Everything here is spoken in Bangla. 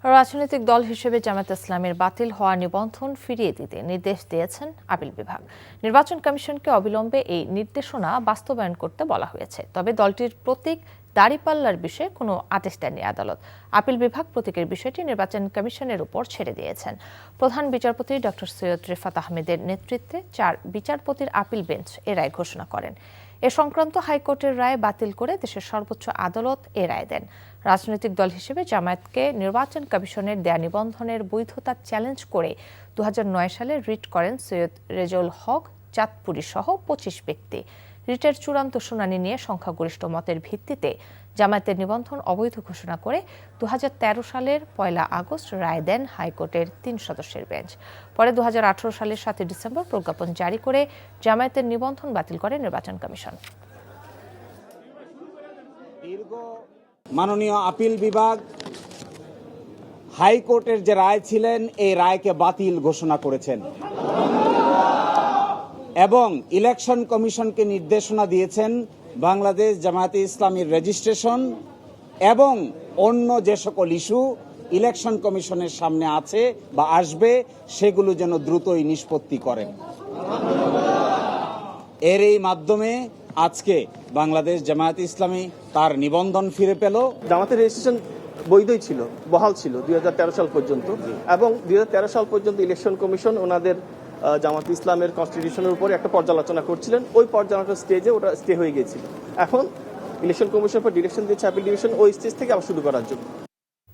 রাজনৈতিক দল হিসেবে জামায়াত ইসলামের বাতিল হওয়া নিবন্ধন ফিরিয়ে দিতে নির্দেশ দিয়েছেন আপিল বিভাগ। নির্বাচন কমিশনকে অবিলম্বে এই নির্দেশনা বাস্তবায়ন করতে বলা হয়েছে। তবে দলটির প্রতীক দাঁড়িপাল্লার বিষয়ে কোনো আদেশ দেননি আদালত। আপিল বিভাগ প্রতীকের বিষয়টি নির্বাচন কমিশনের উপর ছেড়ে দিয়েছেন। প্রধান বিচারপতি ডক্টর সৈয়দ রেফাত আহমেদের নেতৃত্বে 4 বিচারপতির আপিল বেঞ্চ এ রায় ঘোষণা করেন। এ সংক্রান্ত হাইকোর্টের রায় বাতিল করে দেশের সর্বোচ্চ আদালত এ রায় দেন। রাজনৈতিক দল হিসেবে জামায়াতকে নির্বাচন কমিশনের দেয়া নিবন্ধনের বৈধতা চ্যালেঞ্জ করে 2009 সালে রিট করেন সৈয়দ রেজাউল হক চাঁদপুরী সহ 25 ব্যক্তি। রিটের চূড়ান্ত শুনানি নিয়ে সংখ্যাগরিষ্ঠ মতের ভিত্তিতে জামায়াতের নিবন্ধন অবৈধ ঘোষণা করে 2013 সালের 1 আগস্ট রায় দেন হাইকোর্টের 3 সদস্যের বেঞ্চ। পরে 2018 সালের 7 ডিসেম্বর প্রজ্ঞাপন জারি করে জামায়াতের নিবন্ধন বাতিল করে নির্বাচন কমিশন। মাননীয় আপিল বিভাগ হাইকোর্টের যে রায় ছিলেন এই রায়কে বাতিল ঘোষণা করেছেন এবং ইলেকশন কমিশনকে নির্দেশনা দিয়েছেন বাংলাদেশ জামায়াতে ইসলামীর রেজিস্ট্রেশন এবং অন্য যে সকল ইস্যু ইলেকশন কমিশনের সামনে আছে বা আসবে সেগুলো যেন দ্রুতই নিষ্পত্তি করেন। এর এই মাধ্যমে আজকে বাংলাদেশ জামায়াতে ইসলামী তার নিবন্ধন ফিরে পেল। জামাতের রেজিস্ট্রেশন বৈধই ছিল, বহাল ছিল 2013 সাল পর্যন্ত, এবং 2013 সাল পর্যন্ত ইলেকশন কমিশন ওনাদের জামাত ইসলামের কনস্টিটিউশনের উপরে একটা পর্যালোচনা করছিলেন। ওই পর্যালোচনা স্টেজে ওটা স্টে হয়ে গিয়েছিল। এখন ইলেকশন কমিশন পর ডিরেকশন দিয়েছে আপিল ডিভিশন ওই স্টেজ থেকে আবার শুরু করার জন্য।